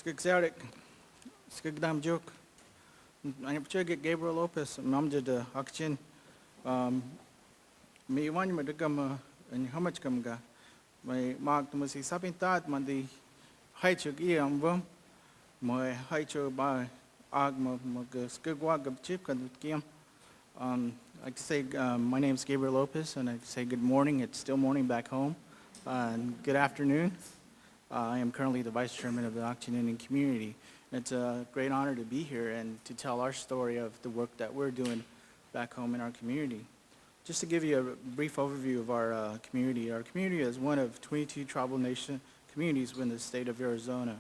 Skigzarek, Skigdam joke. I'm sure get Gabriel Lopez, Mamja de Hakchin. Me one madagama and how much kamga. My mark to Masi Sapintat, Mandi Haichuk Iam, my Haichu by Agma Skigwag of Chip and Kim. I can say my name is Gabriel Lopez, and I say good morning. It's still morning back home. And good afternoon. I am currently the Vice Chairman of the Auction Indian Community. It's a great honor to be here and to tell our story of the work that we're doing back home in our community. Just to give you a brief overview of our community is one of 22 tribal nation communities within the state of Arizona.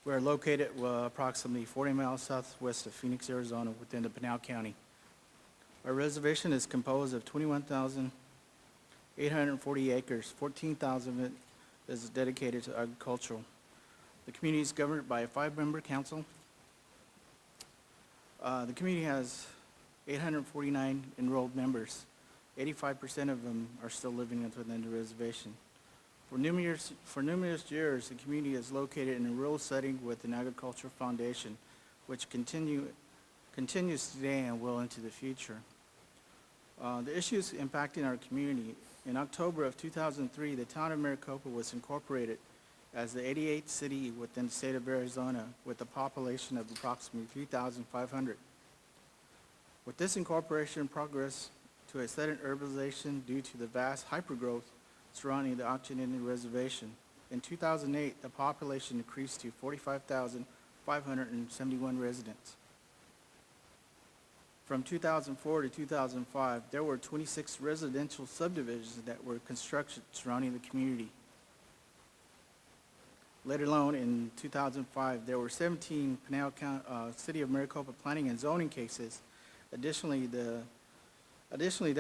We're located approximately 40 miles southwest of Phoenix, Arizona, within the Pinal County. Our reservation is composed of 21,840 acres. 14,000 of it is dedicated to agricultural. The community is governed by a 5-member council. The community has 849 enrolled members. 85% of them are still living within the reservation. For numerous years, the community is located in a rural setting with an agricultural foundation, which continues today and will into the future. The issues impacting our community. In October of 2003, the town of Maricopa was incorporated as the 88th city within the state of Arizona with a population of approximately 3,500. With this incorporation progress to a sudden urbanization due to the vast hypergrowth surrounding the Auction Indian Reservation, in 2008, the population increased to 45,571 residents. From 2004 to 2005, there were 26 residential subdivisions that were constructed surrounding the community. Let alone in 2005, there were 17 Pinal County, City of Maricopa planning and zoning cases. Additionally, there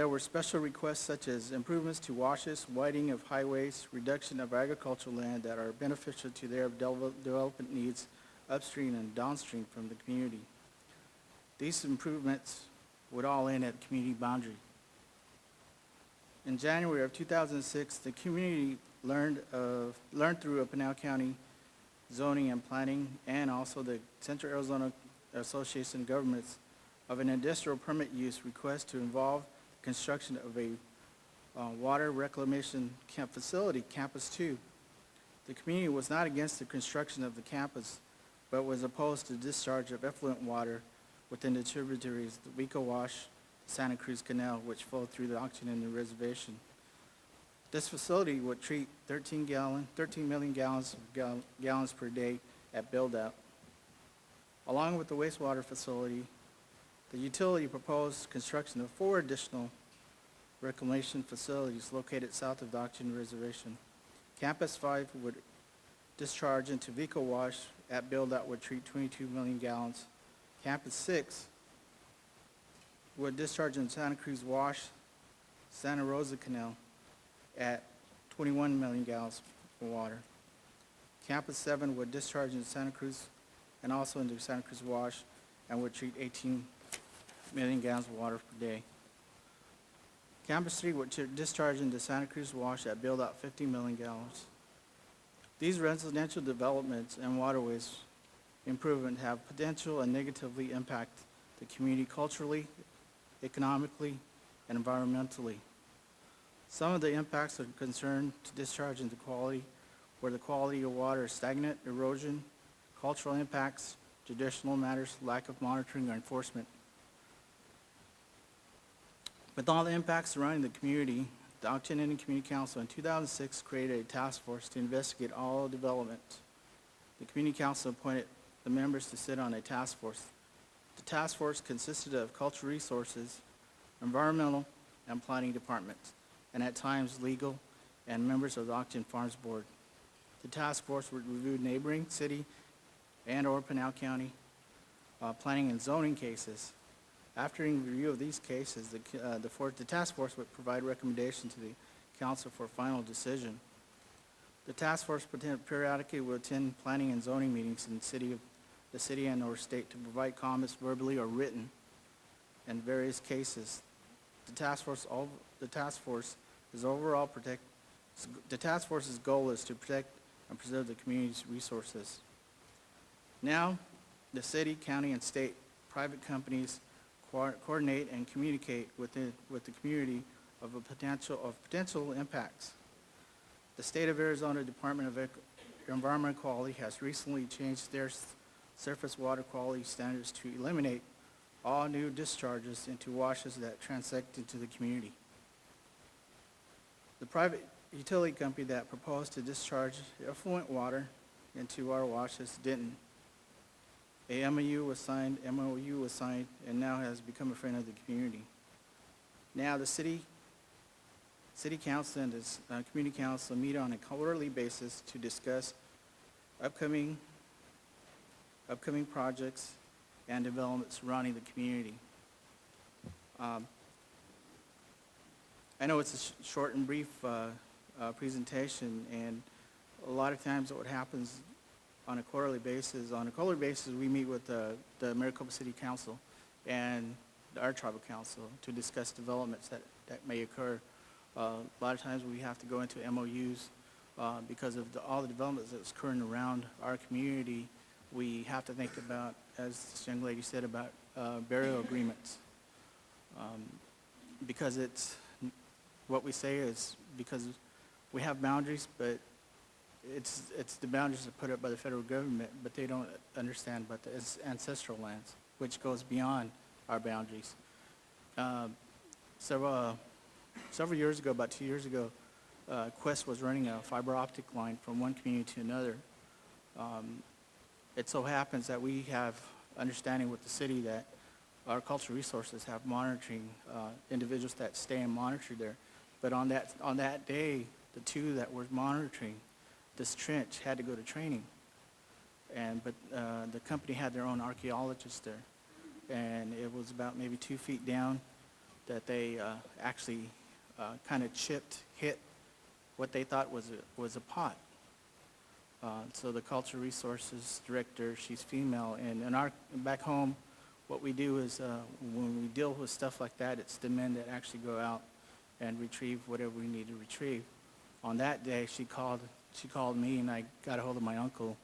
were special requests such as improvements to washes, widening of highways, reduction of agricultural land that are beneficial to their development needs upstream and downstream from the community. These improvements would all end at the community boundary. In January of 2006, the community learned through a Pinal County zoning and planning and also the Central Arizona Association of Governments of an industrial permit use request to involve construction of a water reclamation camp facility, Campus 2. The community was not against the construction of the campus, but was opposed to discharge of effluent water within the tributaries, the Wico Wash, Santa Cruz Canal, which flowed through the Auction Indian Reservation. This facility would treat 13 million gallons per day at build-out. Along with the wastewater facility, the utility proposed construction of 4 additional reclamation facilities located south of the Auction Reservation. Campus 5 would discharge into Vico Wash at build-out would treat 22 million gallons. Campus 6 would discharge in Santa Cruz Wash, Santa Rosa Canal at 21 million gallons of water. Campus 7 would discharge in Santa Cruz and also into Santa Cruz Wash and would treat 18 million gallons of water per day. Campus 3 would discharge into Santa Cruz Wash at build out 50 million gallons. These residential developments and waterways improvement have potential and negatively impact the community culturally, economically, and environmentally. Some of the impacts are concerned to discharge into quality, where the quality of water is stagnant, erosion, cultural impacts, traditional matters, lack of monitoring or enforcement. With all the impacts surrounding the community, the Auction Indian Community Council in 2006 created a task force to investigate all development. The Community Council appointed the members to sit on a task force. The task force consisted of cultural resources, environmental, and planning departments, and at times legal and members of the Auction Farms Board. The task force would review neighboring city and or Pinal County planning and zoning cases. After review of these cases, the task force would provide recommendations to the council for final decision. The task force periodically will attend planning and zoning meetings in the city and or state to provide comments verbally or written in various cases. The task force's goal is to protect and preserve the community's resources. Now, the city, county, and state private companies coordinate and communicate with the community of potential impacts. The State of Arizona Department of Environmental Quality has recently changed their surface water quality standards to eliminate all new discharges into washes that transect into the community. The private utility company that proposed to discharge effluent water into our washes didn't. A MOU was signed, and now has become a friend of the community. Now the city council and its community council meet on a quarterly basis to discuss upcoming projects and developments surrounding the community. I know it's a short and brief presentation, and a lot of times what happens on a quarterly basis, we meet with the Maricopa City Council and our tribal council to discuss developments that may occur. A lot of times we have to go into MOUs because of all the developments that's occurring around our community. We have to think about, as this young lady said, about burial agreements. Because it's, what we say is, because we have boundaries, but it's the boundaries that are put up by the federal government, but they don't understand about the ancestral lands, which goes beyond our boundaries. Several years ago, about 2 years ago, Quest was running a fiber optic line from one community to another. It so happens that we have understanding with the city that our cultural resources have monitoring individuals that stay and monitor there. But on that day, the two that were monitoring this trench had to go to training. But the company had their own archaeologist there. And it was about maybe 2 feet down that they actually kind of hit what they thought was a pot. So the cultural resources director, she's female, and back home, what we do is when we deal with stuff like that, it's the men that actually go out and retrieve whatever we need to retrieve. On that day, she called me, and I got a hold of my uncle.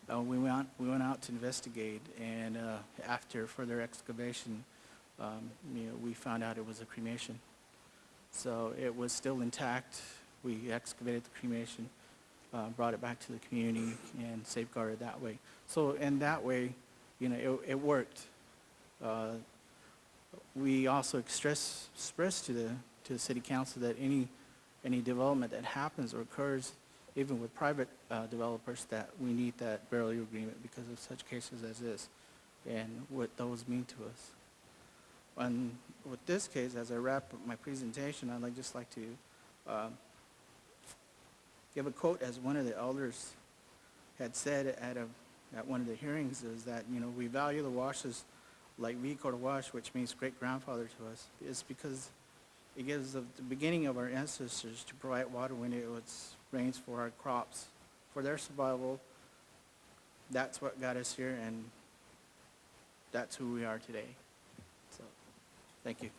We went out to investigate, and after further excavation, we found out it was a cremation. So it was still intact. We excavated the cremation, brought it back to the community, and safeguarded that way. So in that way, it worked. We also express to the city council that any development that happens or occurs, even with private developers, that we need that burial agreement because of such cases as this and what those mean to us. And with this case, as I wrap up my presentation, I'd just like to give a quote as one of the elders had said at one of the hearings, is that, we value the washes like Vico to wash, which means great-grandfather to us. It's because it gives the beginning of our ancestors to provide water when it rains for our crops, for their survival. That's what got us here, and that's who we are today. So, thank you.